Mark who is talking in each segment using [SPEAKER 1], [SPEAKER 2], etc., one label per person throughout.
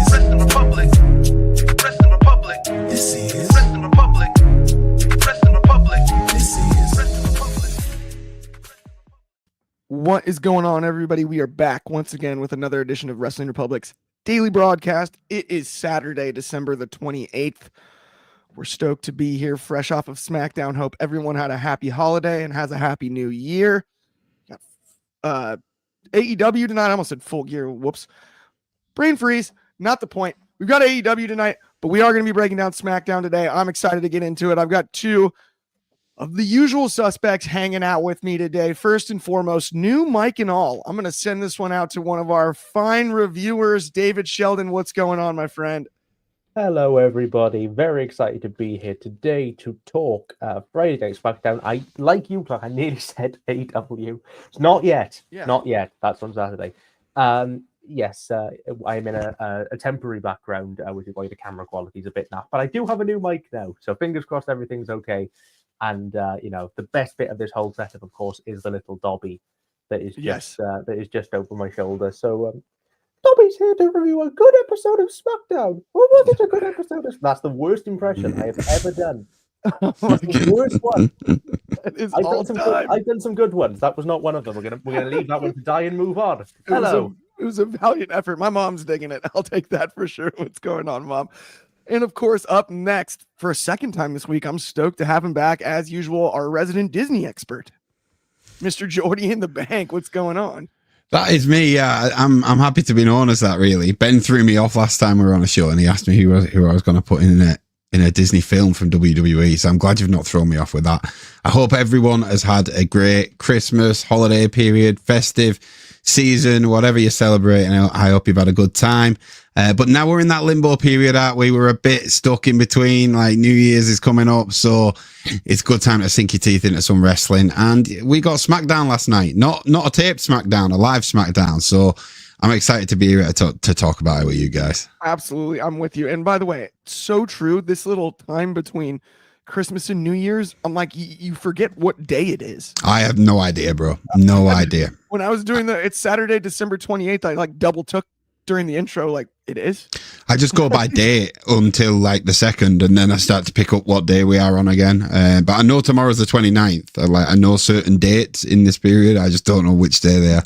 [SPEAKER 1] is Wrestling Republic. Wrestling Republic. This is Wrestling Republic. Wrestling Republic. This is Wrestling Republic.
[SPEAKER 2] What is going on, everybody? We are back once again with another edition of Wrestling Republic's daily broadcast. It is Saturday, December the 28th. We're stoked to be here fresh off of SmackDown. Hope everyone had a happy holiday and has a happy new year. Got AEW tonight. I almost said Full Gear. Whoops. Brain freeze. Not the point. We've got AEW tonight, but we are going to be breaking down SmackDown today. I'm excited to get into it. I've got two of the usual suspects hanging out with me today. First and foremost, new mic and all. I'm going to send this one out to one of our fine reviewers, David Sheldon. What's going on, my friend?
[SPEAKER 3] Hello, everybody. Very excited to be here today to talk Friday Night SmackDown. I like you, Clark. I nearly said AW. It's not yet.
[SPEAKER 2] Yeah.
[SPEAKER 3] Not yet. That's on Saturday. Yes, I'm in a temporary background, which is why the camera quality is a bit naff. But I do have a new mic now, so fingers crossed everything's okay. And the best bit of this whole setup, of course, is the little Dobby that is just over my shoulder. So. Dobby's here to review a good episode of SmackDown. What was it a good episode of? That's the worst impression I have ever done. The worst one. I've done some good ones. That was not one of them. We're gonna leave that one to die and move on. Hello.
[SPEAKER 2] It was a valiant effort. My mom's digging it. I'll take that for sure. What's going on, Mom? And of course, up next for a second time this week, I'm stoked to have him back as usual. Our resident Disney expert, Mr. Jordy In The Bank. What's going on?
[SPEAKER 4] That is me. Yeah, I'm happy to be known as that. Really, Ben threw me off last time we were on a show, and he asked me who I was going to put in a Disney film from WWE. So I'm glad you've not thrown me off with that. I hope everyone has had a great Christmas, holiday period, festive season, whatever you're celebrating. I hope you've had a good time. But now we're in that limbo period, aren't we? We're a bit stuck in between. Like New Year's is coming up, so it's a good time to sink your teeth into some wrestling. And we got SmackDown last night, not a taped SmackDown, a live SmackDown. So I'm excited to be here to talk about it with you guys.
[SPEAKER 2] Absolutely, I'm with you. And by the way, so true. This little time between Christmas and New Year's, I'm like, you forget what day it is.
[SPEAKER 4] I have no idea, bro. No idea.
[SPEAKER 2] When I was doing it's Saturday, December 28th, I like double took during the intro, like it is.
[SPEAKER 4] I just go by day until like the 2nd, and then I start to pick up what day we are on again. But I know tomorrow's the 29th. I know certain dates in this period. I just don't know which day they are.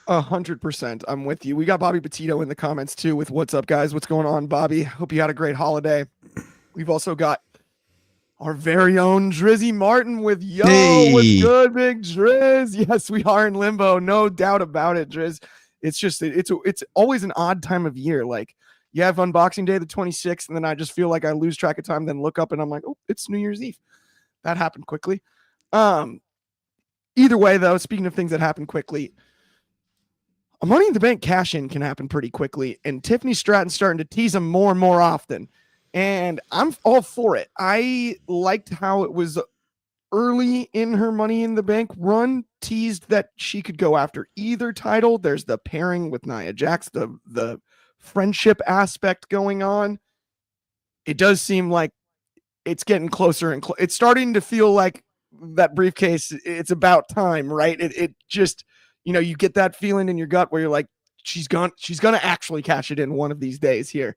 [SPEAKER 2] 100%. I'm with you. We got Bobby Petito in the comments too with what's up, guys. What's going on, Bobby? Hope you had a great holiday. We've also got our very own Drizzy Martin with
[SPEAKER 4] Hey.
[SPEAKER 2] What's good, big Driz? Yes, we are in limbo. No doubt about it, Driz. It's just, it's always an odd time of year. Like you have unboxing day, the 26th, and then I just feel like I lose track of time, then look up and I'm like, oh, it's New Year's Eve. That happened quickly. Either way though, speaking of things that happen quickly, a Money in the Bank cash-in can happen pretty quickly, and Tiffany Stratton's starting to tease them more and more often, and I'm all for it. I liked how it was early in her Money in the Bank run, teased that she could go after either title. There's the pairing with Nia Jax, the friendship aspect going on. It does seem like it's getting closer and it's starting to feel like that briefcase, it's about time, right? It just, you get that feeling in your gut where you're like, she's going to actually cash it in one of these days here.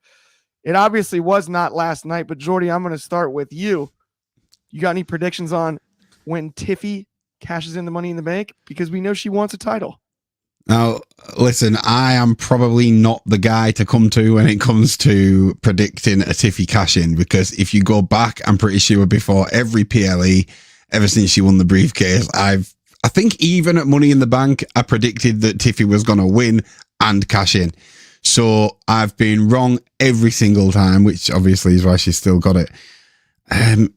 [SPEAKER 2] It obviously was not last night, but Jordy, I'm going to start with you. You got any predictions on when Tiffy cashes in the Money in the Bank? Because we know she wants a title.
[SPEAKER 4] Now, listen, I am probably not the guy to come to when it comes to predicting a Tiffy cash-in, because if you go back, I'm pretty sure before every PLE, ever since she won the briefcase, I think even at Money in the Bank, I predicted that Tiffy was going to win and cash in. So I've been wrong every single time, which obviously is why she's still got it.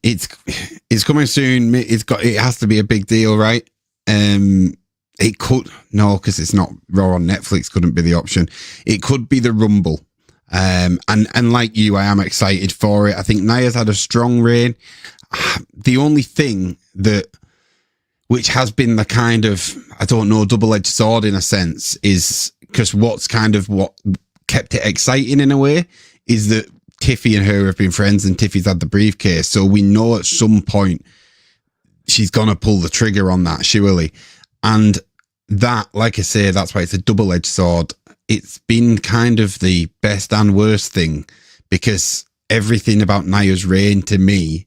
[SPEAKER 4] It's coming soon. It has to be a big deal, right? It could, no, because it's not Raw on Netflix, couldn't be the option. It could be the Rumble. And like you, I am excited for it. I think Nia's had a strong reign. The only thing which has been the kind of, I don't know, double-edged sword in a sense, is because what kept it exciting in a way is that Tiffy and her have been friends and Tiffy's had the briefcase. So we know at some point she's going to pull the trigger on that, surely. And that, like I say, that's why it's a double-edged sword. it's been kind of the best and worst thing, because everything about Nia's reign to me,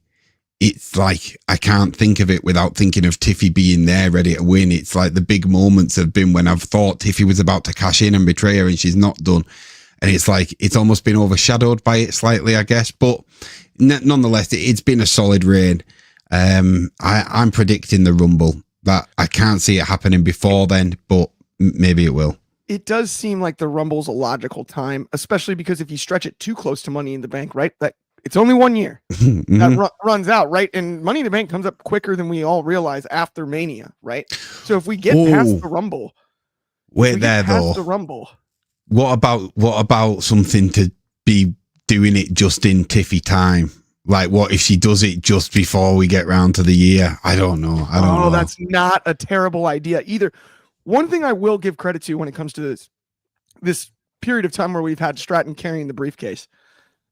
[SPEAKER 4] it's like I can't think of it without thinking of Tiffy being there ready to win. It's like the big moments have been when I've thought Tiffy was about to cash in and betray her and she's not done. And it's like it's almost been overshadowed by it slightly, I guess. But nonetheless, it's been a solid reign. I'm predicting the Rumble. That I can't see it happening before then, but maybe it will.
[SPEAKER 2] It does seem like the Rumble's a logical time, especially because if you stretch it too close to Money in the Bank, right? That it's only 1 year that runs out, right? And Money in the Bank comes up quicker than we all realize after Mania, right? So if we get past the Rumble, the Rumble.
[SPEAKER 4] What about something to be doing it just in Tiffy time? Like, what if she does it just before we get round to the year? I don't know.
[SPEAKER 2] That's not a terrible idea either. One thing I will give credit to when it comes to this period of time where we've had Stratton carrying the briefcase,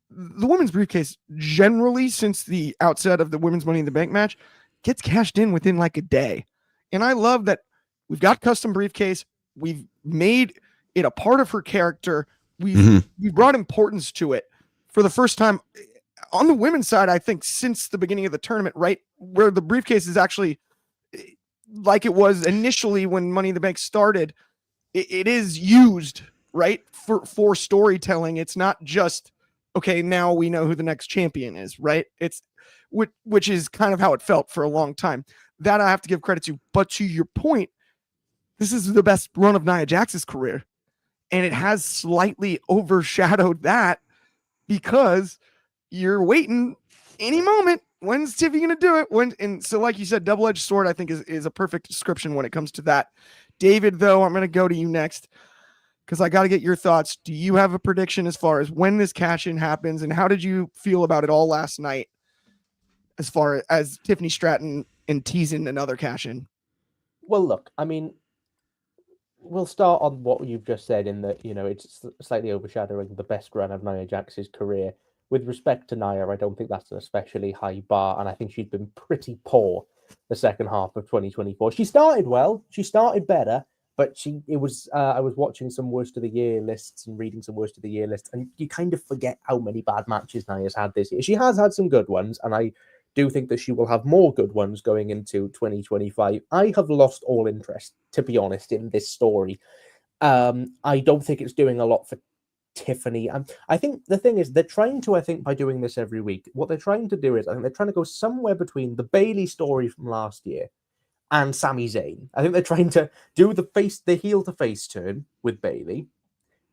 [SPEAKER 2] the women's briefcase generally since the outset of the women's Money in the Bank match gets cashed in within like a day. And I love that we've got custom briefcase. We've made it a part of her character. We've brought importance to it for the first time on the women's side, I think, since the beginning of the tournament, right? Where the briefcase is actually like it was initially when Money in the Bank started. It is used, right, for storytelling. It's not just, okay, now we know who the next champion is, right? It's which is kind of how it felt for a long time. That I have to give credit to. But to your point, this is the best run of Nia Jax's career. And it has slightly overshadowed that because you're waiting any moment. When's Tiffy going to do it? And so, like you said, double-edged sword, I think, is a perfect description when it comes to that. David, though, I'm going to go to you next because I got to get your thoughts. Do you have a prediction as far as when this cash-in happens, and how did you feel about it all last night as far as Tiffany Stratton and teasing another cash-in?
[SPEAKER 3] Well, look, I mean, we'll start on what you've just said in that, it's slightly overshadowing the best run of Nia Jax's career. With respect to Nia, I don't think that's an especially high bar, and I think she's been pretty poor the second half of 2024. She started well, she started better, but I was watching some worst of the year lists and reading some worst of the year lists, and you kind of forget how many bad matches Nia's had this year. She has had some good ones, and I do think that she will have more good ones going into 2025. I have lost all interest, to be honest, in this story. I don't think it's doing a lot for Tiffany. I think the thing is, they're trying to, I think, by doing this every week, what they're trying to do is, I think they're trying to go somewhere between the Bayley story from last year and Sami Zayn. I think they're trying to do the heel to face turn with Bayley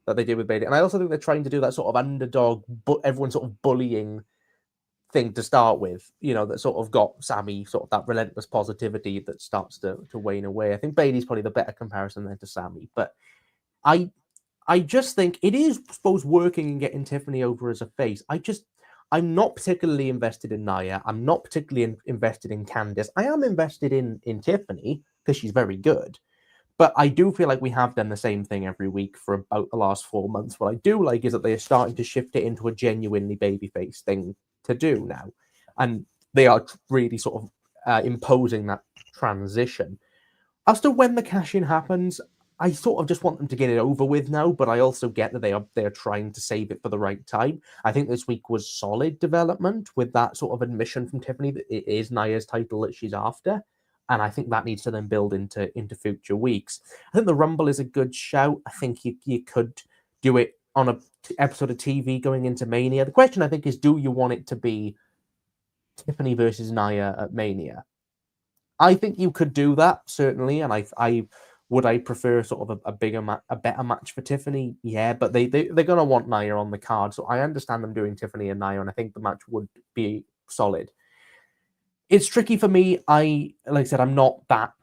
[SPEAKER 3] that they did with Bayley. And I also think they're trying to do that sort of underdog, but everyone sort of bullying thing to start with, that sort of got Sami sort of that relentless positivity that starts to wane away. I think Bayley's probably the better comparison then to Sami, but I just think it is, I suppose, working and getting Tiffany over as a face. I'm not particularly invested in Nia. I'm not particularly invested in Candice. I am invested in Tiffany because she's very good. But I do feel like we have done the same thing every week for about the last 4 months. What I do like is that they are starting to shift it into a genuinely babyface thing to do now. And they are really sort of imposing that transition. As to when the cash-in happens, I sort of just want them to get it over with now, but I also get that they are trying to save it for the right time. I think this week was solid development with that sort of admission from Tiffany that it is Nia's title that she's after. And I think that needs to then build into future weeks. I think the Rumble is a good shout. I think you could do it on an episode of TV going into Mania. The question, I think, is, do you want it to be Tiffany versus Nia at Mania? I think you could do that, certainly. And I would I prefer sort of a better match for Tiffany? Yeah, but they're going to want Nia on the card. So I understand them doing Tiffany and Nia, and I think the match would be solid. It's tricky for me. Like I said, I'm not that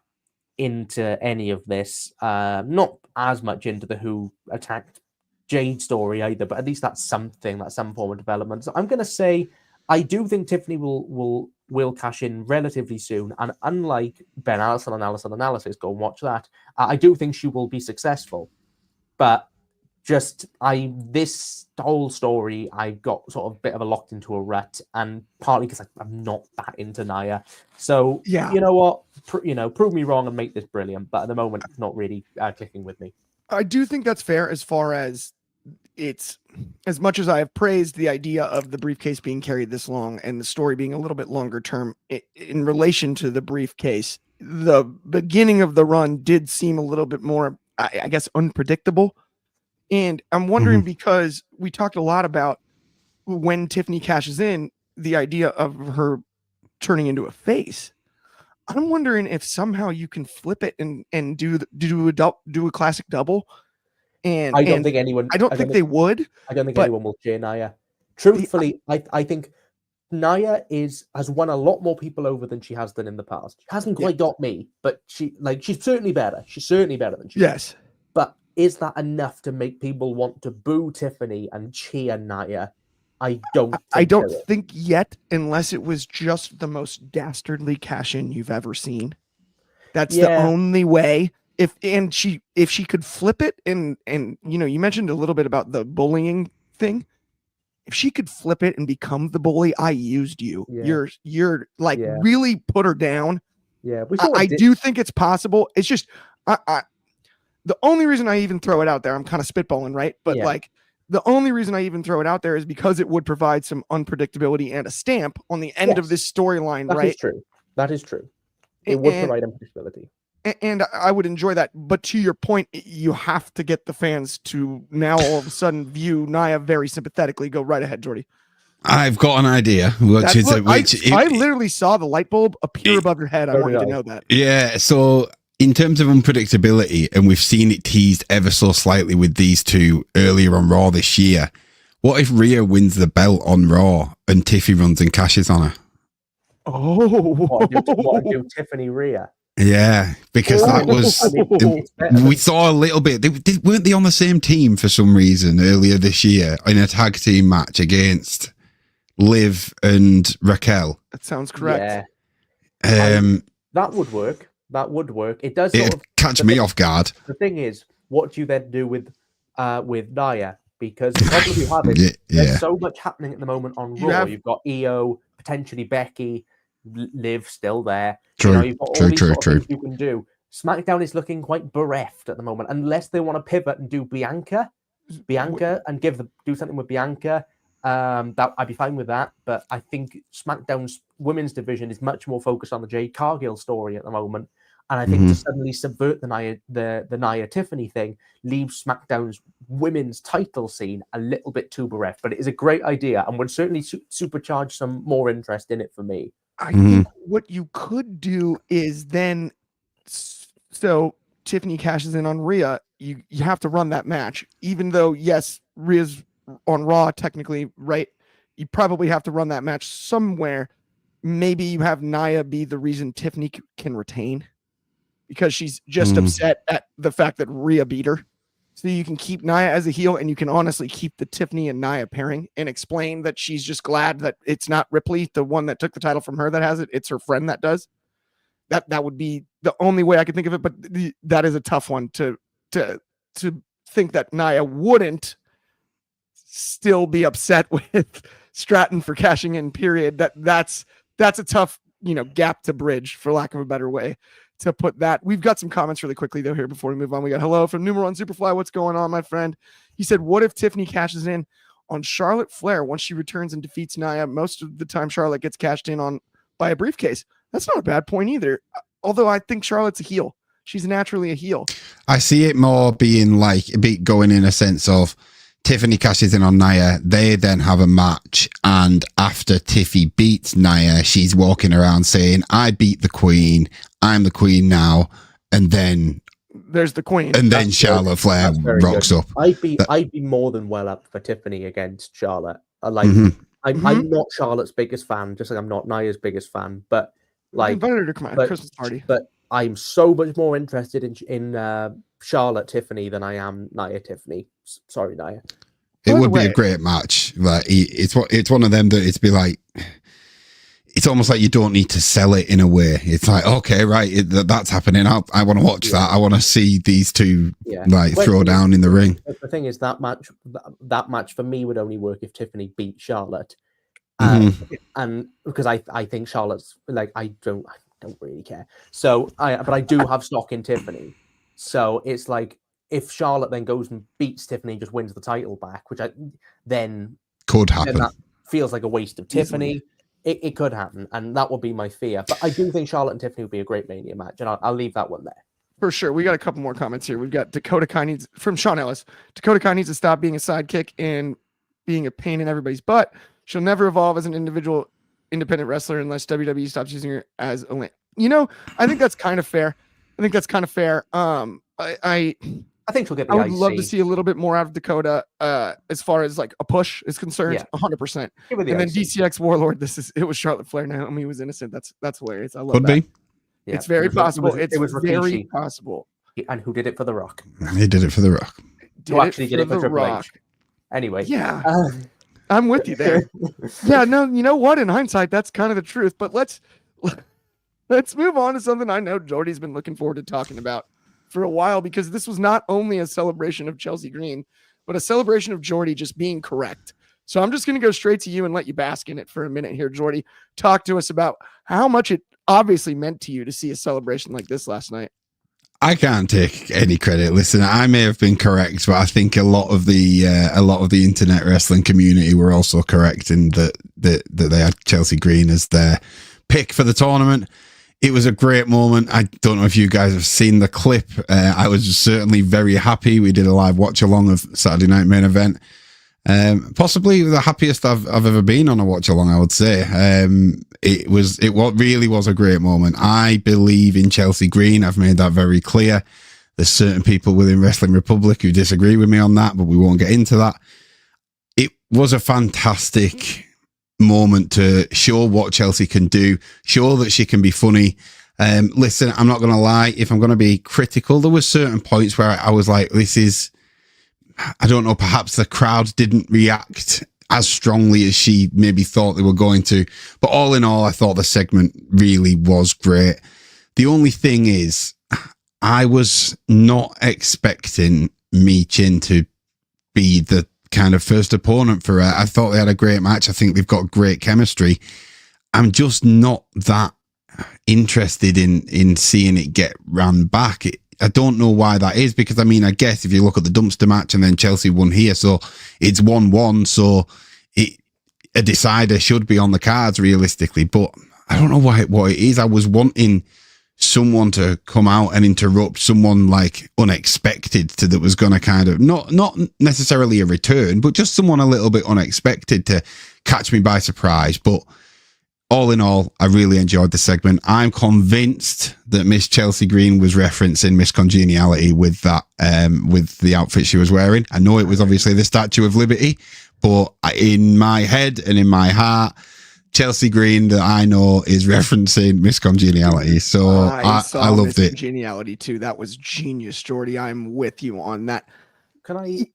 [SPEAKER 3] into any of this. Not as much into the Who attacked Jade story either, but at least that's something, that's some form of development. So I'm going to say I do think Tiffany will cash in relatively soon. And unlike Ben Allison and Allison Analysis, go and watch that, I do think she will be successful. But this whole story, I got sort of a bit of a locked into a rut, and partly because I'm not that into Nia. So,
[SPEAKER 2] yeah,
[SPEAKER 3] you know what? Prove me wrong and make this brilliant. But at the moment, it's not really clicking with me.
[SPEAKER 2] I do think that's fair as far as it's as much as I have praised the idea of the briefcase being carried this long and the story being a little bit longer term in relation to the briefcase. The beginning of the run did seem a little bit more, I guess, unpredictable. And I'm wondering because we talked a lot about when Tiffany cashes in, the idea of her turning into a face. I'm wondering if somehow you can flip it and do a classic double. And
[SPEAKER 3] I don't think anyone.
[SPEAKER 2] I don't think they would.
[SPEAKER 3] I don't think
[SPEAKER 2] but
[SPEAKER 3] anyone will cheer Nia. Truthfully, I think Nia has won a lot more people over than she has done in the past. She hasn't quite got me, but she's certainly better. She's certainly better than she.
[SPEAKER 2] Yes.
[SPEAKER 3] But is that enough to make people want to boo Tiffany and cheer Nia? I don't
[SPEAKER 2] think yet, unless it was just the most dastardly cash in you've ever seen. That's the only way. If she could flip it and you mentioned a little bit about the bullying thing. If she could flip it and become the bully, I used you. Yeah. You're like really put her down.
[SPEAKER 3] Yeah,
[SPEAKER 2] I do think it's possible. It's just the only reason I even throw it out there, I'm kind of spitballing, right? But the only reason I even throw it out there is because it would provide some unpredictability and a stamp on the end of this storyline, right?
[SPEAKER 3] That is true. That is true. It would provide unpredictability.
[SPEAKER 2] And I would enjoy that. But to your point, you have to get the fans to now all of a sudden view Nia very sympathetically. Go right ahead, Jordy.
[SPEAKER 4] I've got an idea,
[SPEAKER 2] I literally saw the light bulb appear above your head. I want you to know that.
[SPEAKER 4] Yeah, so in terms of unpredictability, and we've seen it teased ever so slightly with these two earlier on Raw this year, what if Rhea wins the belt on Raw and Tiffy runs and cashes on her?
[SPEAKER 2] Oh.
[SPEAKER 3] What do Tiffany Rhea?
[SPEAKER 4] Yeah, because that was we saw a little bit. Weren't they on the same team for some reason earlier this year in a tag team match against Liv and Raquel?
[SPEAKER 2] That sounds correct.
[SPEAKER 4] Yeah.
[SPEAKER 3] That would work. That would work. It does
[SPEAKER 4] sort of catch me off guard.
[SPEAKER 3] The thing is, what do you then do with Nia? Because the problem you have is there's so much happening at the moment on Raw. You've got EO, potentially Becky, Liv still there.
[SPEAKER 4] True.
[SPEAKER 3] You've got all these sort of things you can do. SmackDown is looking quite bereft at the moment, unless they want to pivot and do Bianca and do something with Bianca. That I'd be fine with that, but I think SmackDown's women's division is much more focused on the Jade Cargill story at the moment, and I think to suddenly subvert the Nia Tiffany thing leaves SmackDown's women's title scene a little bit too bereft. But it is a great idea and would certainly supercharge some more interest in it for me.
[SPEAKER 2] I think what you could do is then, so Tiffany cashes in on Rhea, you have to run that match, even though yes, Rhea's on Raw technically, right? You probably have to run that match somewhere. Maybe you have Nia be the reason Tiffany can retain because she's just upset at the fact that Rhea beat her. So you can keep Nia as a heel and you can honestly keep the Tiffany and Nia pairing and explain that she's just glad that it's not Ripley, the one that took the title from her, that has it. It's her friend that does. That would be the only way I could think of it. But that is a tough one to think that Nia wouldn't still be upset with Stratton for cashing in, period. That's a tough, gap to bridge, for lack of a better way to put that. We've got some comments really quickly though here before we move on. We got hello from Numeron Superfly. What's going on, my friend? He said, what if Tiffany cashes in on Charlotte Flair once she returns and defeats Nia? Most of the time Charlotte gets cashed in on by a briefcase. That's not a bad point either. Although I think Charlotte's a heel. She's naturally a heel.
[SPEAKER 4] I see it more being like going in a sense of Tiffany cashes in on Nia. They then have a match, and after Tiffy beats Nia, she's walking around saying, I beat the queen. I'm the queen now. And then
[SPEAKER 2] there's the queen.
[SPEAKER 4] And then Charlotte Flair rocks up.
[SPEAKER 3] I'd be more than well up for Tiffany against Charlotte. I'm not Charlotte's biggest fan, just like I'm not Nia's biggest fan. But like,
[SPEAKER 2] invited her to come out Christmas party.
[SPEAKER 3] But I'm so much more interested in Charlotte Tiffany than I am Nia Tiffany. Sorry, Nia.
[SPEAKER 4] It would be a great match. Like it's one of them that it's be like, it's almost like you don't need to sell it in a way. It's like, okay, right, that's happening. I want to watch that. I want to see these two throw down in the ring.
[SPEAKER 3] The thing is, that match for me would only work if Tiffany beat Charlotte, and because I think Charlotte's like I don't really care. So but I do have stock in Tiffany. So it's like if Charlotte then goes and beats Tiffany and just wins the title back, then
[SPEAKER 4] Could happen.
[SPEAKER 3] that feels like a waste of Tiffany. It could happen, and that would be my fear. But I do think Charlotte and Tiffany would be a great Mania match, and I'll leave that one there.
[SPEAKER 2] For sure. We got a couple more comments here. We've got Dakota Kai needs, from Sean Ellis. Dakota Kai needs to stop being a sidekick and being a pain in everybody's butt. She'll never evolve as an individual independent wrestler unless WWE stops using her as a link. I think that's kind of fair. I
[SPEAKER 3] think she'll get the
[SPEAKER 2] I would
[SPEAKER 3] IC.
[SPEAKER 2] love to see a little bit more out of Dakota as far as like a push is concerned. 100%.
[SPEAKER 3] Give her the
[SPEAKER 2] And then
[SPEAKER 3] IC.
[SPEAKER 2] DCX Warlord, it was Charlotte Flair. Naomi was innocent. That's hilarious. I love
[SPEAKER 4] Could
[SPEAKER 2] that.
[SPEAKER 4] be.
[SPEAKER 3] Yeah.
[SPEAKER 2] It's very possible.
[SPEAKER 3] It was
[SPEAKER 2] very
[SPEAKER 3] Rikishi.
[SPEAKER 2] possible.
[SPEAKER 3] And who did it for The Rock?
[SPEAKER 4] He did it for The Rock.
[SPEAKER 3] Who actually did it for
[SPEAKER 2] The
[SPEAKER 3] Triple
[SPEAKER 2] Rock.
[SPEAKER 3] H? Anyway.
[SPEAKER 2] Yeah. I'm with you there. Yeah, no, you know what? In hindsight, that's kind of the truth. But let's move on to something I know Jordy's been looking forward to talking about for a while, because this was not only a celebration of Chelsea Green, but a celebration of Jordy just being correct. So I'm just going to go straight to you and let you bask in it for a minute here, Jordy. Talk to us about how much it obviously meant to you to see a celebration like this last night.
[SPEAKER 4] I can't take any credit. Listen, I may have been correct, but I think a lot of the internet wrestling community were also correct in that they had Chelsea Green as their pick for the tournament. It was a great moment. I don't know if you guys have seen the clip. I was certainly very happy. We did a live watch along of Saturday Night Main Event. Possibly the happiest I've ever been on a watch along, I would say. It really was a great moment. I believe in Chelsea Green. I've made that very clear. There's certain people within Wrestling Republic who disagree with me on that, but we won't get into that. It was a fantastic moment to show what Chelsea can do, show that she can be funny. Listen, I'm not going to lie. If I'm going to be critical, there were certain points where I was like, I don't know, perhaps the crowd didn't react as strongly as she maybe thought they were going to. But all in all, I thought the segment really was great. The only thing is, I was not expecting Michin to be the kind of first opponent for her. I thought they had a great match. I think they've got great chemistry. I'm just not that interested in seeing it get ran back. I don't know why that is, because I mean, I guess if you look at the dumpster match and then Chelsea won here, so it's 1-1, so a decider should be on the cards realistically, but I don't know what it is. I was wanting someone to come out and interrupt, someone like unexpected that was going to kind of not necessarily a return, but just someone a little bit unexpected to catch me by surprise. But all in all, I really enjoyed the segment. I'm convinced that Miss Chelsea Green was referencing Miss Congeniality with that, with the outfit she was wearing. I know it was obviously the Statue of Liberty, but in my head and in my heart, Chelsea Green that I know is referencing Miss Congeniality. So I loved it.
[SPEAKER 2] Congeniality too. That was genius, Jordy. I'm with you on that.
[SPEAKER 3] Can I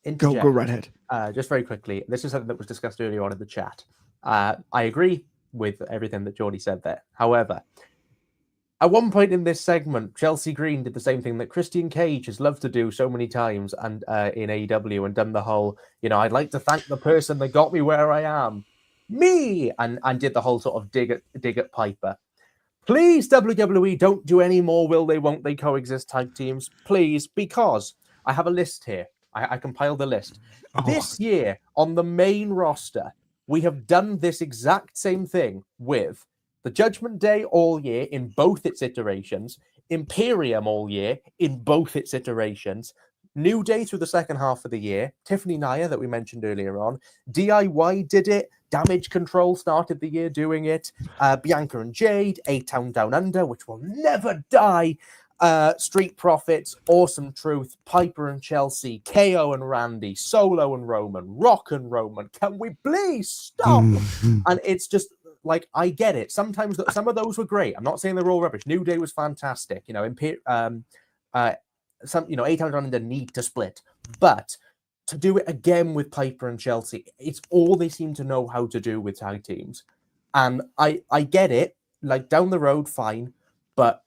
[SPEAKER 3] interject?
[SPEAKER 2] Go right ahead.
[SPEAKER 3] Just very quickly. This is something that was discussed earlier on in the chat. I agree with everything that Jordy said there. However, at one point in this segment, Chelsea Green did the same thing that Christian Cage has loved to do so many times and in AEW, and done the whole, I'd like to thank the person that got me where I am. Me! And did the whole sort of dig at Piper. Please, WWE, don't do any more will they, won't they coexist tag teams. Please, because I have a list here. I compiled a list. This year, on the main roster, we have done this exact same thing with the Judgment Day all year in both its iterations, Imperium all year in both its iterations, New Day through the second half of the year, Tiffany Nia that we mentioned earlier on, DIY did it, Damage Control started the year doing it, Bianca and Jade, A-Town Down Under, which will never die, Street Profits, Awesome Truth, Piper and Chelsea, KO and Randy, Solo and Roman, Rock and Roman. Can we please stop? And it's just like, I get it. Sometimes some of those were great. I'm not saying they're all rubbish. New Day was fantastic. A-Town Down Under need to split, but to do it again with Piper and Chelsea, it's all they seem to know how to do with tag teams. And I get it. Like, down the road, fine, but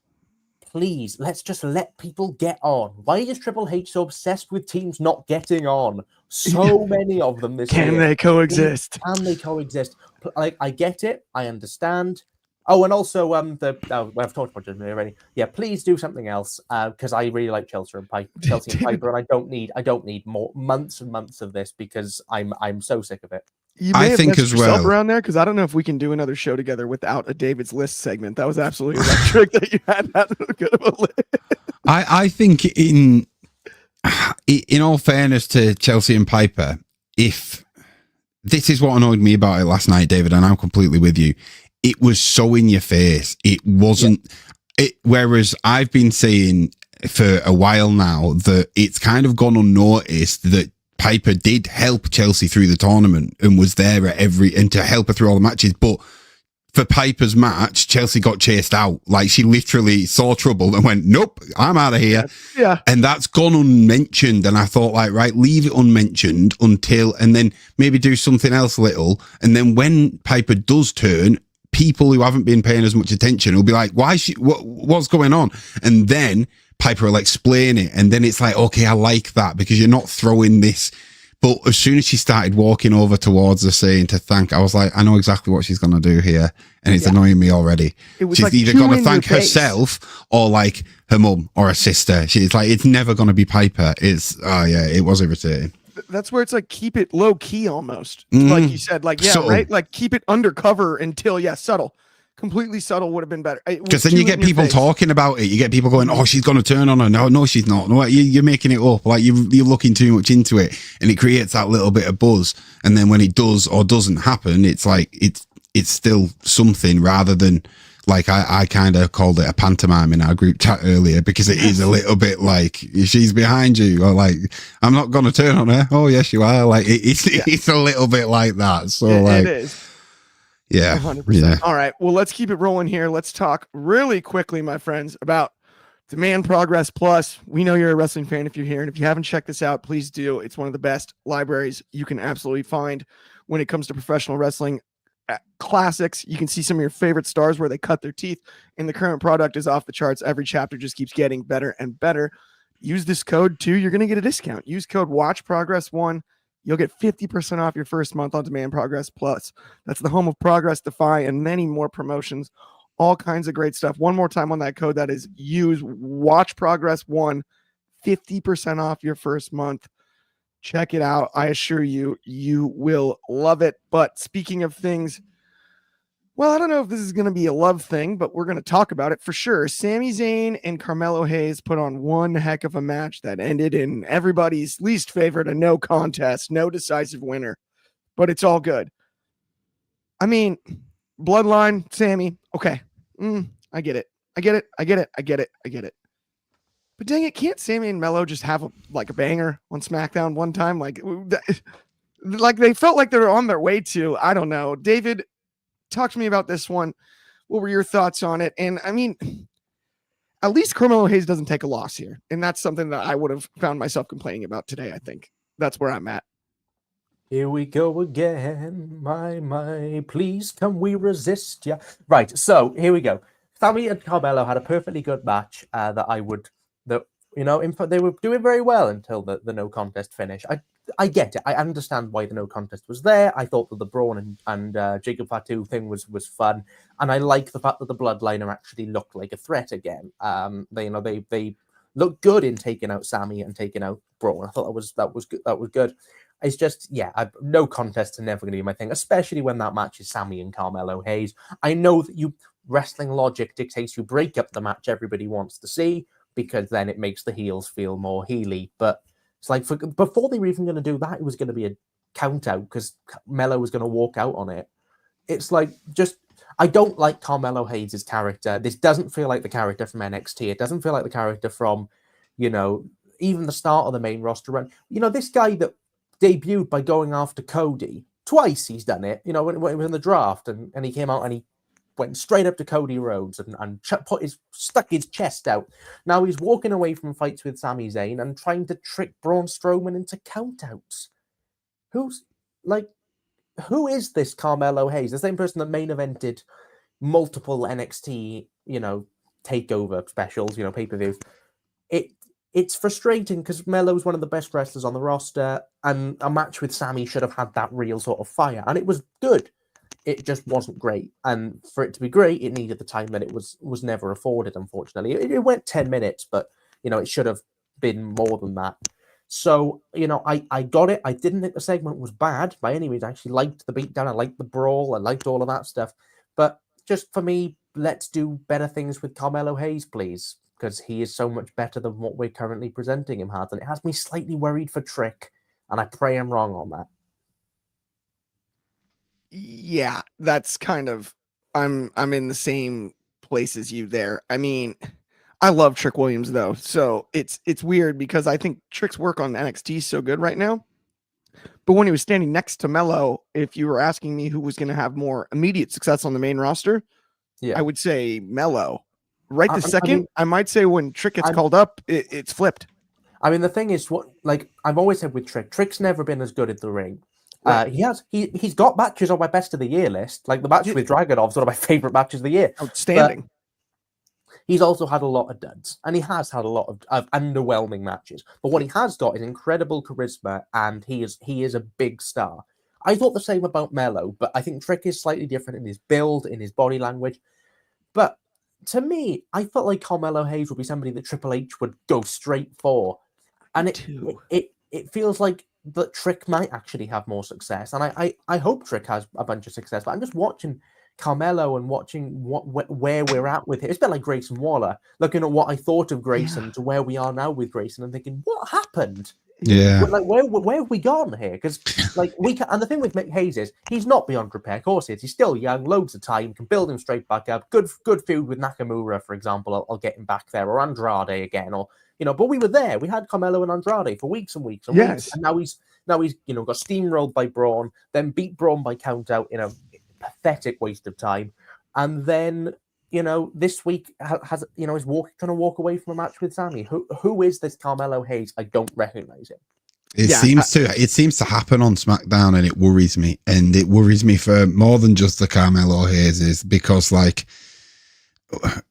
[SPEAKER 3] please, let's just let people get on. Why is Triple H so obsessed with teams not getting on? So many of them this year.
[SPEAKER 2] Can they coexist?
[SPEAKER 3] Can they coexist? Like, I get it. I understand. Oh, and also I've talked about it already. Yeah, please do something else because I really like Chelsea and Piper, and I don't need more months and months of this because I'm so sick of it.
[SPEAKER 2] You
[SPEAKER 4] I
[SPEAKER 2] may have
[SPEAKER 4] think
[SPEAKER 2] messed
[SPEAKER 4] as
[SPEAKER 2] yourself
[SPEAKER 4] well-
[SPEAKER 2] around there because I don't know if we can do another show together without a David's List segment. That was absolutely electric that you had that good of a list.
[SPEAKER 4] I think in all fairness to Chelsea and Piper, if this is what annoyed me about it last night, David, and I'm completely with you. It was so in your face. It wasn't. Whereas I've been saying for a while now that it's kind of gone unnoticed that Piper did help Chelsea through the tournament and was there at and to help her through all the matches. But for Piper's match, Chelsea got chased out. Like, she literally saw trouble and went, nope, I'm out of here.
[SPEAKER 2] Yeah.
[SPEAKER 4] And that's gone unmentioned. And I thought, like, right, leave it unmentioned until, and then maybe do something else little. And then when Piper does turn, people who haven't been paying as much attention will be like, why is she, what's going on? And then Piper will explain it. And then it's like, okay, I like that because you're not throwing this. But as soon as she started walking over towards her saying to thank, I was like, I know exactly what she's going to do here. And it's annoying me already. She's
[SPEAKER 2] like
[SPEAKER 4] either going to thank herself or like her mum or her sister. She's like, it's never going to be Piper. It was irritating.
[SPEAKER 2] That's where it's like, keep it low key almost. Like you said, like, yeah,
[SPEAKER 4] Subtle.
[SPEAKER 2] right? Like, keep it undercover until, subtle. Completely subtle would have been better.
[SPEAKER 4] Because then you get people talking about it. You get people going, oh, she's going to turn on her. No, she's not. No, you're making it up. Like, you're looking too much into it. And it creates that little bit of buzz. And then when it does or doesn't happen, it's like, it's still something rather than, like, I kind of called it a pantomime in our group chat earlier because it is a little bit like, she's behind you, or like, I'm not going to turn on her. Oh, yes, you are. Like, it's a little bit like that. So,
[SPEAKER 2] it is.
[SPEAKER 4] Yeah.
[SPEAKER 2] 100%.
[SPEAKER 4] Yeah.
[SPEAKER 2] All right. Well, let's keep it rolling here. Let's talk really quickly, my friends, about Demand Progress Plus. We know you're a wrestling fan if you're here. And if you haven't checked this out, please do. It's one of the best libraries you can absolutely find when it comes to professional wrestling classics. You can see some of your favorite stars where they cut their teeth. And the current product is off the charts. Every chapter just keeps getting better and better. Use this code too. You're going to get a discount. Use code WatchProgress1. You'll get 50% off your first month on Demand Progress Plus. That's the home of Progress Defy and many more promotions. All kinds of great stuff. One more time on that code. That is use Watch Progress 1, 50% off your first month. Check it out. I assure you, you will love it. But speaking of things, well, I don't know if this is going to be a love thing, but we're going to talk about it for sure. Sami Zayn and Carmelo Hayes put on one heck of a match that ended in everybody's least favorite, a no contest, no decisive winner, but it's all good. I mean, Bloodline, Sami, okay. I get it. I get it. But dang it, can't Sami and Melo just have a banger on SmackDown one time? Like they felt like they were on their way to, I don't know. David, talk to me about this one. What were your thoughts on it? And I mean, at least Carmelo Hayes doesn't take a loss here. And that's something that I would have found myself complaining about today. I think that's where I'm at.
[SPEAKER 3] Here we go again. My, please can we resist ya? Right. So here we go. Sami and Carmelo had a perfectly good match they were doing very well until the no contest finish. I get it. I understand why the no contest was there. I thought that the Braun and Jacob Fatu thing was fun, and I like the fact that the Bloodline actually looked like a threat again. They looked good in taking out Sami and taking out Braun. I thought that was good. That was good. It's just no contests are never going to be my thing, especially when that match is Sami and Carmelo Hayes. I know that wrestling logic dictates you break up the match everybody wants to see because then it makes the heels feel more heely, but. It's like before they were even going to do that, it was going to be a count out because Melo was going to walk out on it. It's like I don't like Carmelo Hayes' character. This doesn't feel like the character from NXT. It doesn't feel like the character from, even the start of the main roster run. This guy that debuted by going after Cody twice. He's done it. When it was in the draft and he came out and he went straight up to Cody Rhodes and stuck his chest out. Now he's walking away from fights with Sami Zayn and trying to trick Braun Strowman into countouts. Who is this Carmelo Hayes? The same person that main evented multiple NXT, takeover specials, pay-per-views. It's frustrating because Melo's one of the best wrestlers on the roster, and a match with Sami should have had that real sort of fire, and it was good. it just wasn't great. And for it to be great, it needed the time that it was never afforded, unfortunately. It went 10 minutes, but, it should have been more than that. So, I got it. I didn't think the segment was bad by any means. I actually liked the beatdown. I liked the brawl. I liked all of that stuff. But just for me, let's do better things with Carmelo Hayes, please, because he is so much better than what we're currently presenting him as. And it has me slightly worried for Trick, and I pray I'm wrong on that.
[SPEAKER 2] Yeah, that's kind of I'm in the same place as you there. I mean, I love Trick Williams though, so it's weird because I think Trick's work on NXT is so good right now. But when he was standing next to Melo, if you were asking me who was going to have more immediate success on the main roster, I would say Melo. Right this second, I might say when Trick gets called up, it's flipped.
[SPEAKER 3] I mean, the thing is, I've always said with Trick's never been as good at the ring. Right. He's got matches on my best of the year list. Like the match with Dragonov's one of my favorite matches of the year.
[SPEAKER 2] Outstanding.
[SPEAKER 3] But he's also had a lot of duds, and he has had a lot of underwhelming matches. But what he has got is incredible charisma, and he is a big star. I thought the same about Melo, but I think Trick is slightly different in his build, in his body language. But to me, I felt like Carmelo Hayes would be somebody that Triple H would go straight for, and it feels like that Trick might actually have more success, and I hope Trick has a bunch of success. But I'm just watching Carmelo and watching where we're at with it. It's a bit like Grayson Waller, looking at what I thought of Grayson to where we are now with Grayson, and thinking, what happened?
[SPEAKER 4] Yeah,
[SPEAKER 3] like where have we gone here? Because like and the thing with Mick Hayes is he's not beyond repair. Of course, he's still young, loads of time, can build him straight back up. Good feud with Nakamura, for example. I'll get him back there, or Andrade again, or But we were there. We had Carmelo and Andrade for weeks and weeks and weeks, and now he's got steamrolled by Braun, then beat Braun by countout in a pathetic waste of time, and then this week is trying to walk away from a match with Sami. Who is this Carmelo Hayes? I don't recognize him.
[SPEAKER 4] It seems to happen on SmackDown, and it worries me. And it worries me for more than just the Carmelo Hayes, because like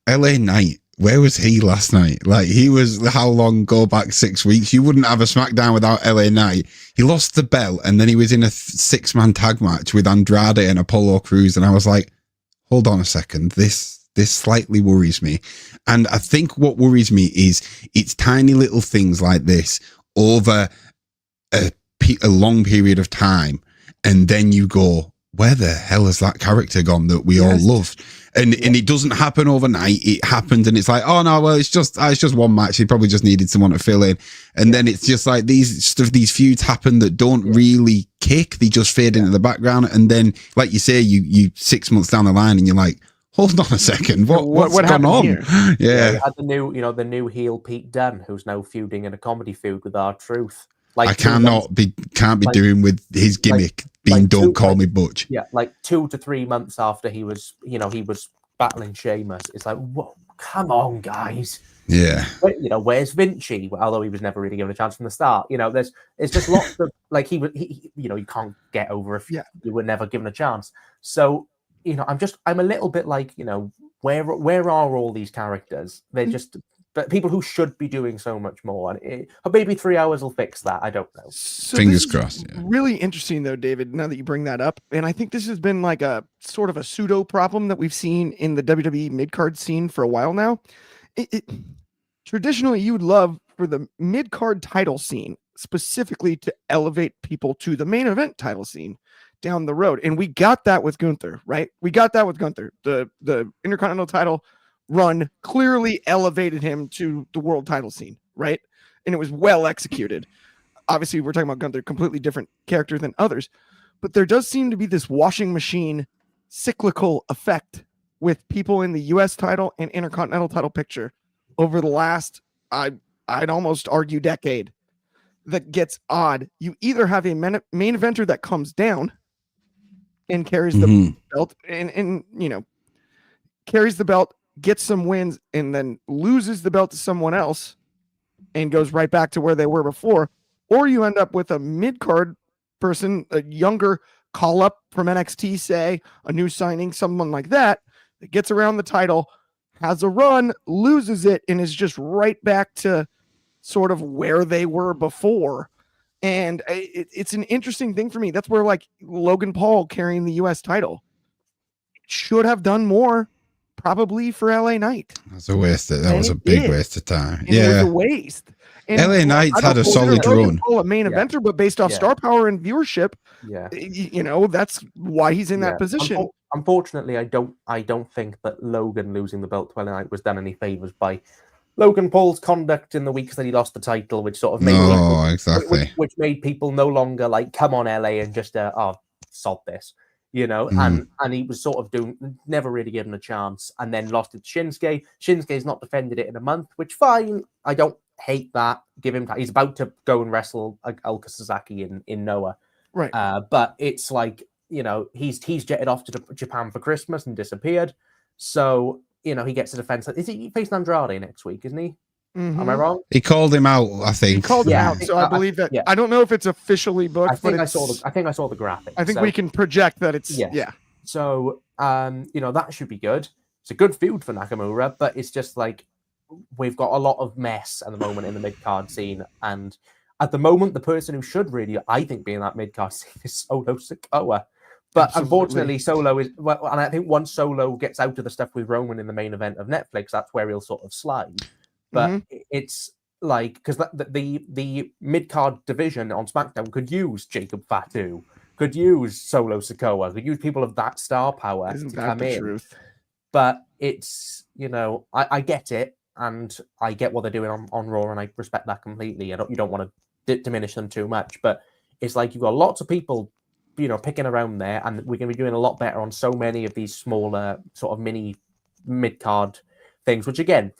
[SPEAKER 4] LA Knight, where was he last night? Like he was how long? Go back 6 weeks. You wouldn't have a SmackDown without LA Knight. He lost the belt, and then he was in a 6-man tag match with Andrade and Apollo Crews, and I was like, hold on a second, this slightly worries me. And I think what worries me is it's tiny little things like this over a long period of time, and then you go, where the hell has that character gone that we all loved? And it doesn't happen overnight. It happens, and it's like, oh no, well, it's just one match. He probably just needed someone to fill in, and then it's just like these feuds happen that don't really kick. They just fade into the background, and then, like you say, you 6 months down the line, and you're like, hold on a second, what's going on?
[SPEAKER 3] Yeah, we had the new heel Pete Dunne, who's now feuding in a comedy feud with R-Truth. Like
[SPEAKER 4] I can't be doing with his gimmick being "Don't call me Butch."
[SPEAKER 3] Yeah, like 2 to 3 months after he was battling Sheamus. It's like, whoa, come on, guys.
[SPEAKER 4] Yeah.
[SPEAKER 3] Where's Vinci? Although he was never really given a chance from the start. It's just lots of like you can't get over if you were never given a chance. So I'm a little bit like where are all these characters? They're just. But people who should be doing so much more, and maybe 3 hours will fix that. I don't know.
[SPEAKER 2] So
[SPEAKER 4] fingers crossed. Yeah.
[SPEAKER 2] Really interesting though, David. Now that you bring that up, and I think this has been like a sort of a pseudo problem that we've seen in the WWE mid card scene for a while now. Traditionally, you would love for the mid card title scene specifically to elevate people to the main event title scene down the road, and we got that with Gunther, right? We got that with Gunther. The Intercontinental title run clearly elevated him to the world title scene, right? And it was well executed. Obviously, we're talking about Gunther, completely different character than others, but there does seem to be this washing machine cyclical effect with people in the US title and Intercontinental title picture over the last, I'd almost argue, decade, that gets odd. You either have a main eventer that comes down and carries the belt and carries the belt, gets some wins, and then loses the belt to someone else and goes right back to where they were before. Or you end up with a mid-card person, a younger call-up from NXT, say, a new signing, someone like that gets around the title, has a run, loses it, and is just right back to sort of where they were before. And it's an interesting thing for me. That's where, like, Logan Paul carrying the U.S. title. should have done more, probably for LA Knight.
[SPEAKER 4] That's a waste. That
[SPEAKER 2] And
[SPEAKER 4] was a
[SPEAKER 2] it
[SPEAKER 4] big
[SPEAKER 2] did.
[SPEAKER 4] waste of time.
[SPEAKER 2] And it was
[SPEAKER 4] Yeah.
[SPEAKER 2] a waste. And
[SPEAKER 4] LA Knight's
[SPEAKER 2] I don't
[SPEAKER 4] had a
[SPEAKER 2] consider
[SPEAKER 4] solid
[SPEAKER 2] Logan
[SPEAKER 4] run.
[SPEAKER 2] Paul a main
[SPEAKER 3] Yeah.
[SPEAKER 2] eventer, but based off
[SPEAKER 3] Yeah.
[SPEAKER 2] star power and viewership,
[SPEAKER 3] Yeah.
[SPEAKER 2] that's why he's in that position.
[SPEAKER 3] Unfortunately, I don't think that Logan losing the belt to LA Knight was done any favors by Logan Paul's conduct in the weeks that he lost the title, which sort of made
[SPEAKER 4] No, exactly.
[SPEAKER 3] which made people no longer like, come on, LA, and just sod this,
[SPEAKER 4] Mm.
[SPEAKER 3] and he was sort of never really given a chance, and then lost it to Shinsuke. Shinsuke's not defended it in a month, which fine. I don't hate that. Give him time. He's about to go and wrestle Ulka Sasaki in Noah.
[SPEAKER 2] Right.
[SPEAKER 3] But it's like, he's jetted off to Japan for Christmas and disappeared. So, he gets a defense. Is he facing Andrade next week, isn't he?
[SPEAKER 2] Mhm.
[SPEAKER 3] Am I wrong?
[SPEAKER 4] He called him out, I think.
[SPEAKER 2] He called him
[SPEAKER 3] Yeah,
[SPEAKER 2] out, so I believe that.
[SPEAKER 3] yeah.
[SPEAKER 2] I don't know if it's officially booked,
[SPEAKER 3] I think
[SPEAKER 2] but
[SPEAKER 3] I saw the graphic.
[SPEAKER 2] I think
[SPEAKER 3] so,
[SPEAKER 2] we can project that it's
[SPEAKER 3] Yes.
[SPEAKER 2] yeah.
[SPEAKER 3] So, that should be good. It's a good feud for Nakamura, but it's just like we've got a lot of mess at the moment in the mid-card scene. And at the moment, the person who should really, I think, be in that mid-card scene is Solo Sikoa. But
[SPEAKER 2] Absolutely.
[SPEAKER 3] unfortunately, Solo is, well, and I think once Solo gets out of the stuff with Roman in the main event of Netflix, that's where he'll sort of slide. But it's like, because the mid-card division on SmackDown could use Jacob Fatu, could use Solo Sikoa, could use people of that star power
[SPEAKER 2] Isn't
[SPEAKER 3] to
[SPEAKER 2] that
[SPEAKER 3] come
[SPEAKER 2] the
[SPEAKER 3] in.
[SPEAKER 2] truth?
[SPEAKER 3] But it's, I get it, and I get what they're doing on Raw, and I respect that completely. You don't want to diminish them too much, but it's like you've got lots of people, picking around there, and we're going to be doing a lot better on so many of these smaller sort of mini mid-card things, which again,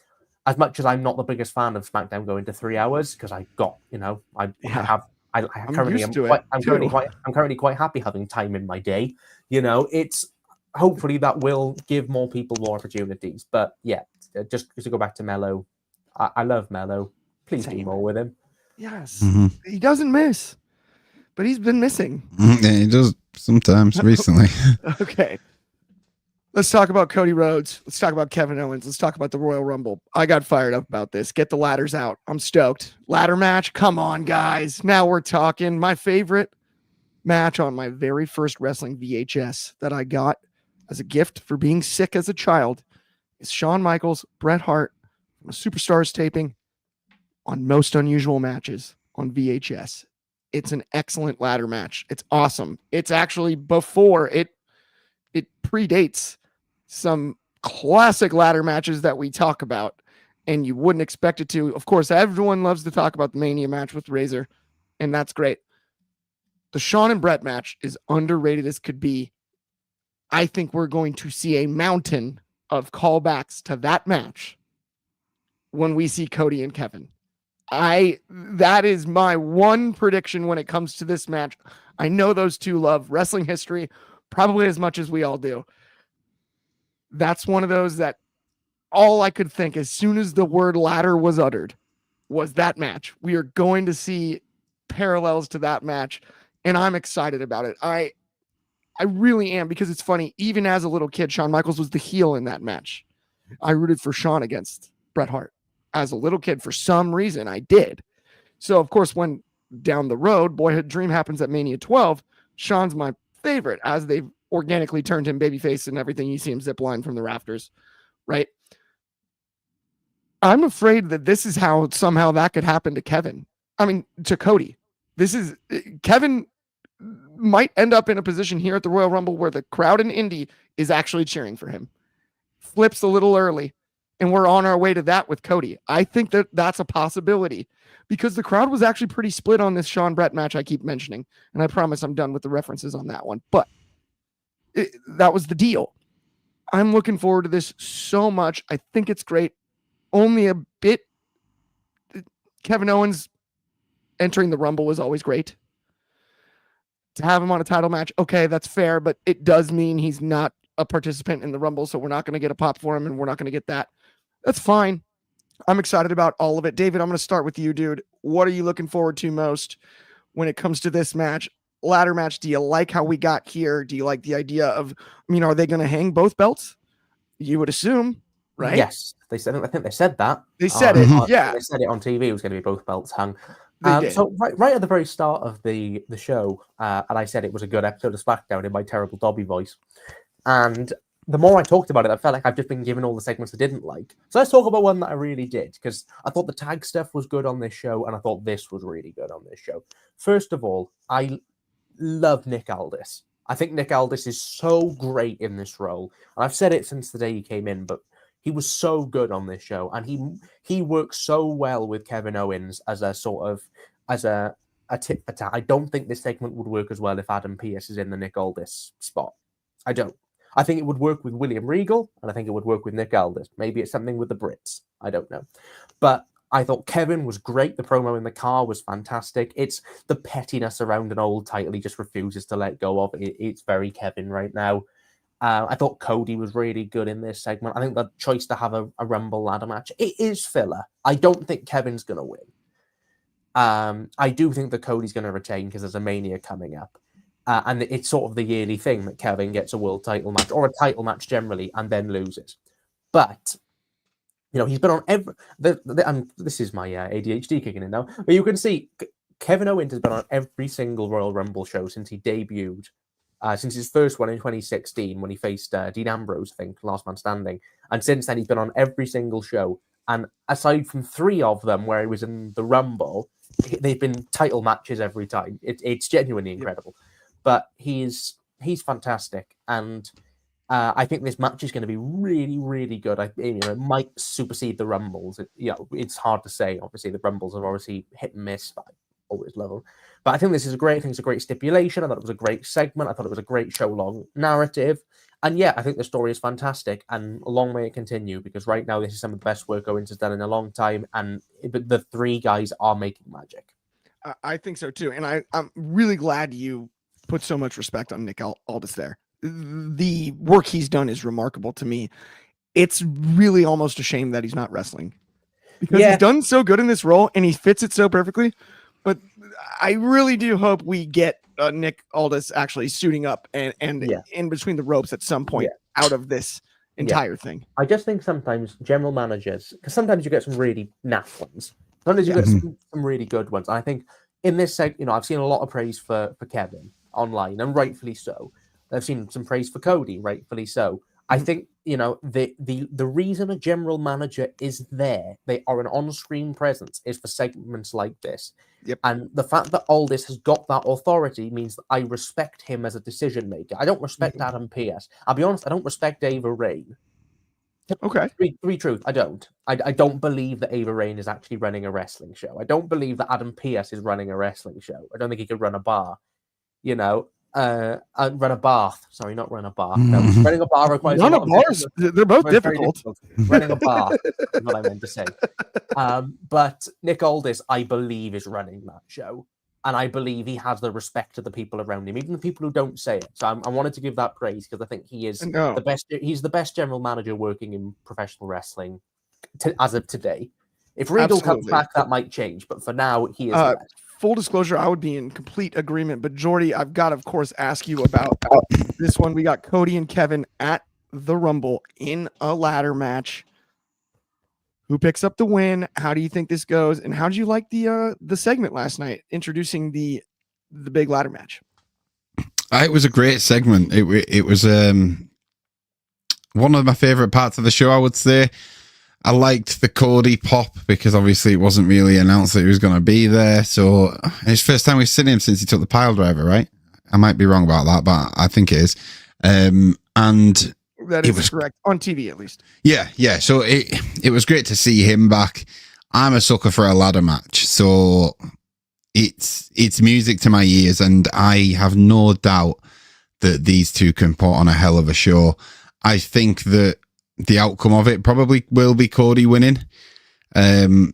[SPEAKER 3] as much as I'm not the biggest fan of SmackDown going to 3 hours, because I'm currently quite happy having time in my day. It's hopefully that will give more people more opportunities. But yeah, just to go back to Mello, I love Mello. Please do more with him.
[SPEAKER 2] Yes,
[SPEAKER 4] Mhm.
[SPEAKER 2] he doesn't miss, but he's been missing.
[SPEAKER 4] Yeah, he does sometimes recently.
[SPEAKER 2] Okay. Let's talk about Cody Rhodes. Let's talk about Kevin Owens. Let's talk about the Royal Rumble. I got fired up about this. Get the ladders out. I'm stoked. Ladder match. Come on, guys. Now we're talking. My favorite match on my very first wrestling VHS that I got as a gift for being sick as a child is Shawn Michaels, Bret Hart, from a Superstars taping on Most Unusual Matches on VHS. It's an excellent ladder match. It's awesome. It's actually before it predates some classic ladder matches that we talk about, and you wouldn't expect it to. Of course, everyone loves to talk about the Mania match with Razor, and that's great. The Shawn and Bret match is underrated as could be. I think we're going to see a mountain of callbacks to that match when we see Cody and Kevin. That is my one prediction when it comes to this match. I know those two love wrestling history probably as much as we all do. That's one of those that all I could think as soon as the word ladder was uttered was that match. We are going to see parallels to that match, and I'm excited about it. I really am, because it's funny. Even as a little kid, Shawn Michaels was the heel in that match. I rooted for Shawn against Bret Hart. As a little kid, for some reason, I did. So, of course, when down the road, Boyhood Dream happens at Mania 12, Shawn's my favorite, as they've organically turned him babyface and everything. You see him zip line from the rafters, right? I'm afraid that this is how somehow that could happen to Kevin. I mean, to Cody. Kevin might end up in a position here at the Royal Rumble where the crowd in Indy is actually cheering for him. Flips a little early, and we're on our way to that with Cody. I think that that's a possibility, because the crowd was actually pretty split on this Shawn Bret match I keep mentioning, and I promise I'm done with the references on that one, but that was the deal. I'm looking forward to this so much. I think it's great. Only a bit. Kevin Owens entering the Rumble was always great. To have him on a title match, okay, that's fair, but it does mean he's not a participant in the Rumble, so we're not going to get a pop for him, and we're not going to get that. That's fine. I'm excited about all of it. David, I'm going to start with you, dude. What are you looking forward to most when it comes to this match? Ladder match, do you like how we got here? Do you like the idea of, are they going to hang both belts? You would assume, right?
[SPEAKER 3] Yes, they said. I think they said that.
[SPEAKER 2] They said it. Yeah,
[SPEAKER 3] they said it on TV. It was going to be both belts hung.
[SPEAKER 2] They did.
[SPEAKER 3] So right at the very start of the show, and I said it was a good episode of SmackDown in my terrible Dobby voice. And the more I talked about it, I felt like I've just been given all the segments I didn't like. So let's talk about one that I really did, because I thought the tag stuff was good on this show, and I thought this was really good on this show. First of all, I love Nick Aldis. I think Nick Aldis is so great in this role. And I've said it since the day he came in, but he was so good on this show. And he works so well with Kevin Owens as a sort of, as a tit for tat. I don't think this segment would work as well if Adam Pearce is in the Nick Aldis spot. I don't. I think it would work with William Regal, and I think it would work with Nick Aldis. Maybe it's something with the Brits. I don't know. But I thought Kevin was great. The promo in the car was fantastic. It's the pettiness around an old title he just refuses to let go of. It's very Kevin right now. I thought Cody was really good in this segment. I think the choice to have a Rumble ladder match, it is filler. I don't think Kevin's going to win. I do think that Cody's going to retain because there's a Mania coming up. And it's sort of the yearly thing that Kevin gets a world title match or a title match generally and then loses. But, you know, he's been on every... and this is my ADHD kicking in now. But you can see Kevin Owens has been on every single Royal Rumble show since he debuted. Since his first one in 2016 when he faced Dean Ambrose, I think, Last Man Standing. And since then, he's been on every single show. And aside from 3 of them where he was in the Rumble, they've been title matches every time. It's genuinely incredible. But he's fantastic. And I think this match is going to be really, really good. It might supersede the Rumbles. It's hard to say. Obviously, the Rumbles are obviously hit and miss, but I always love them. But I think this is a great thing. It's a great stipulation. I thought it was a great segment. I thought it was a great show-long narrative. And yeah, I think the story is fantastic. And long may it continue, because right now this is some of the best work Owens has done in a long time. And the 3 guys are making magic.
[SPEAKER 2] I think so too. And I'm really glad you put so much respect on Nick Aldis there. The work he's done is remarkable to me. It's really almost a shame that he's not wrestling, because he's done so good in this role and he fits it so perfectly. But I really do hope we get Nick Aldis actually suiting up and in between the ropes at some point out of this entire thing.
[SPEAKER 3] I just think sometimes general managers, because sometimes you get some really naff ones. Sometimes you get some really good ones. And I think in this segment, I've seen a lot of praise for Kevin online, and rightfully so. I've seen some praise for Cody, rightfully so. I think, the reason a general manager is there, they are an on-screen presence, is for segments like this.
[SPEAKER 2] Yep.
[SPEAKER 3] And the fact that Aldis has got that authority means that I respect him as a decision maker. I don't respect Adam Pearce. I'll be honest, I don't respect Ava Raine.
[SPEAKER 2] Okay.
[SPEAKER 3] Three truth, I don't. I don't believe that Ava Raine is actually running a wrestling show. I don't believe that Adam Pearce is running a wrestling show. I don't think he could run a bar. Run a bath. Sorry, not run a bar. No, running a bar requires
[SPEAKER 2] run a bars. They're both difficult.
[SPEAKER 3] Running a bar is what I meant to say. But Nick Aldis, I believe, is running that show, and I believe he has the respect of the people around him, even the people who don't say it. So I wanted to give that praise, because I think he is the best. He's the best general manager working in professional wrestling as of today. If Regal comes back, that might change, but for now, he is the best.
[SPEAKER 2] Full disclosure, I would be in complete agreement. But Jordy, I've got to, of course, ask you about this one. We got Cody and Kevin at the Rumble in a ladder match. Who picks up the win? How do you think this goes? And how did you like the segment last night, introducing the big ladder match?
[SPEAKER 4] It was a great segment. It was one of my favorite parts of the show, I would say. I liked the Cody pop, because obviously it wasn't really announced that he was going to be there. So it's the first time we've seen him since he took the pile driver, right? I might be wrong about that, but I think it is. And
[SPEAKER 2] that is correct, on TV at least.
[SPEAKER 4] Yeah. So it was great to see him back. I'm a sucker for a ladder match, so it's music to my ears, and I have no doubt that these two can put on a hell of a show. I think that the outcome of it probably will be Cody winning. But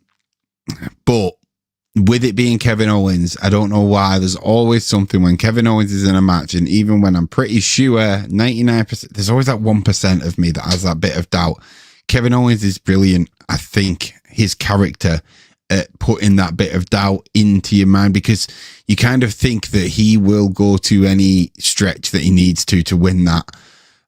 [SPEAKER 4] with it being Kevin Owens, I don't know why. There's always something when Kevin Owens is in a match, and even when I'm pretty sure 99%, there's always that 1% of me that has that bit of doubt. Kevin Owens is brilliant. I think his character at putting that bit of doubt into your mind, because you kind of think that he will go to any stretch that he needs to win that.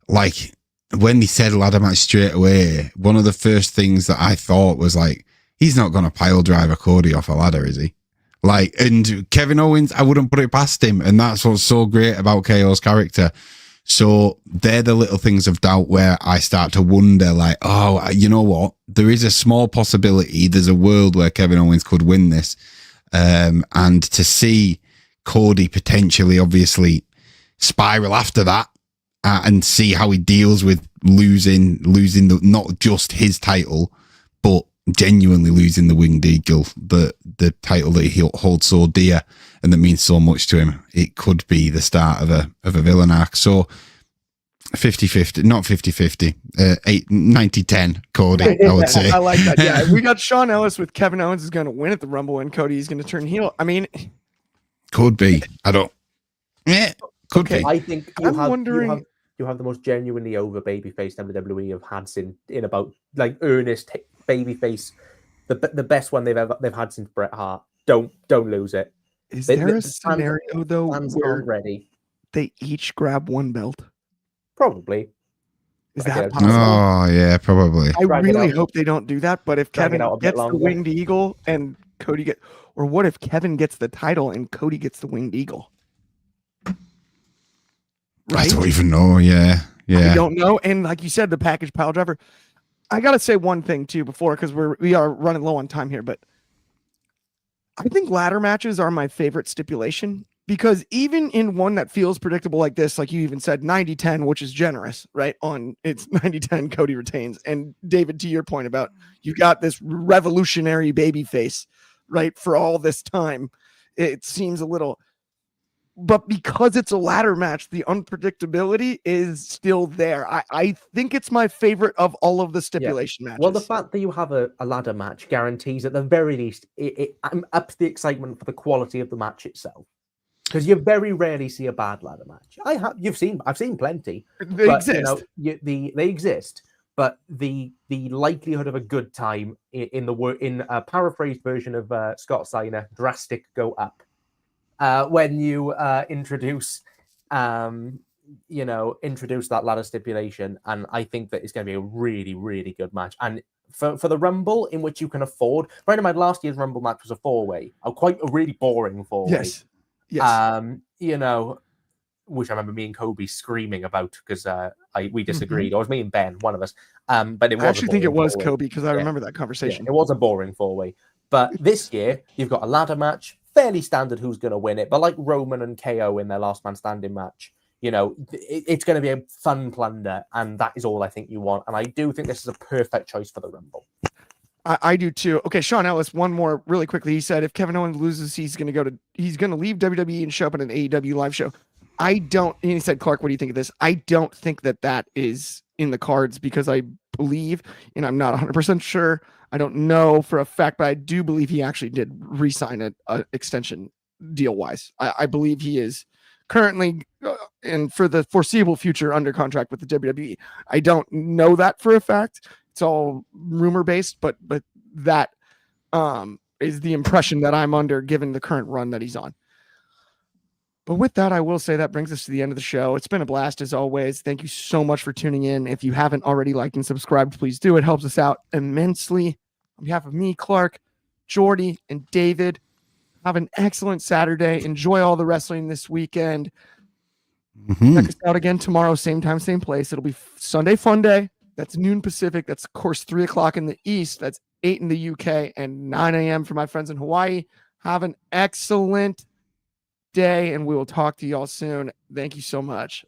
[SPEAKER 4] Like, when he said ladder match straight away, one of the first things that I thought was like, he's not going to pile drive a Cody off a ladder, is he? And Kevin Owens, I wouldn't put it past him. And that's what's so great about KO's character. So they're the little things of doubt where I start to wonder, like, oh, you know what? There is a small possibility. There's a world where Kevin Owens could win this. And to see Cody potentially, obviously, spiral after that and see how he deals with losing not just his title, but genuinely losing the Winged Eagle, the title that he holds so dear and that means so much to him. It could be the start of a villain arc. So 50-50, not 50-50, 90-10 Cody, I would say.
[SPEAKER 2] I like that. Yeah, we got Shawn Ellis with Kevin Owens is going to win at the Rumble and Cody is going to turn heel. I mean,
[SPEAKER 4] could be. I don't. Yeah, could be.
[SPEAKER 3] I think
[SPEAKER 2] I'm wondering.
[SPEAKER 3] You have the most genuinely over babyface WWE have had in about like earnest babyface, the best one they've had since Bret Hart. Don't lose it.
[SPEAKER 2] Is there a scenario though where
[SPEAKER 3] ready?
[SPEAKER 2] They each grab one belt?
[SPEAKER 3] Probably.
[SPEAKER 2] Is that possible?
[SPEAKER 4] Oh yeah, probably.
[SPEAKER 2] I really hope they don't do that. But if Kevin gets the
[SPEAKER 3] longer.
[SPEAKER 2] Winged Eagle and Cody or what if Kevin gets the title and Cody gets the Winged Eagle? Right?
[SPEAKER 4] I don't even know. Yeah.
[SPEAKER 2] I don't know. And like you said, the package pile driver. I gotta say one thing too before because we are running low on time here, but I think ladder matches are my favorite stipulation because even in one that feels predictable like this, like you even said, 90-10, which is generous, right? On it's 90-10, Cody retains. And David, to your point about you got this revolutionary baby face, right? For all this time, it seems a little. But because it's a ladder match, the unpredictability is still there. I think it's my favorite of all of the stipulation matches.
[SPEAKER 3] Well, the fact that you have a ladder match guarantees at the very least it ups the excitement for the quality of the match itself. Because you very rarely see a bad ladder match. I've seen plenty.
[SPEAKER 2] They exist.
[SPEAKER 3] They exist. But the likelihood of a good time in a paraphrased version of Scott Steiner, drastic go up. When you introduce that ladder stipulation, and I think that it's going to be a really, really good match. And for the Rumble, in which you can afford, right? My last year's Rumble match was a 4-way, quite a really boring 4-way.
[SPEAKER 2] Yes.
[SPEAKER 3] Which I remember me and Kobe screaming about because we disagreed. Or it was me and Ben, one of us. But it was.
[SPEAKER 2] I actually think it was
[SPEAKER 3] 4-way.
[SPEAKER 2] Kobe because I remember that conversation.
[SPEAKER 3] Yeah, it was a boring 4-way. But this year, you've got a ladder match. Fairly standard who's going to win it, but like Roman and KO in their last man standing match, it's going to be a fun plunder, and that is all I think you want. And I do think this is a perfect choice for the Rumble.
[SPEAKER 2] I do too. Okay, Shawn Ellis, one more really quickly. He said if Kevin Owens loses, he's going to leave WWE and show up at an AEW live show. And he said, Clark, what do you think of this? I don't think that is in the cards because I believe, and I'm not 100% sure, I don't know for a fact, but I do believe he actually did re-sign an extension deal-wise. I believe he is currently and for the foreseeable future under contract with the WWE. I don't know that for a fact. It's all rumor-based, but that is the impression that I'm under given the current run that he's on. But with that, I will say that brings us to the end of the show. It's been a blast as always. Thank you so much for tuning in. If you haven't already liked and subscribed, please do. It helps us out immensely. On behalf of me, Clark, Jordy, and David, have an excellent Saturday. Enjoy all the wrestling this weekend. Check us out again tomorrow, same time, same place. It'll be Sunday Fun Day. That's noon Pacific. That's, of course, 3 o'clock in the East. That's 8 in the UK and 9 a.m. for my friends in Hawaii. Have an excellent day, and we will talk to y'all soon. Thank you so much.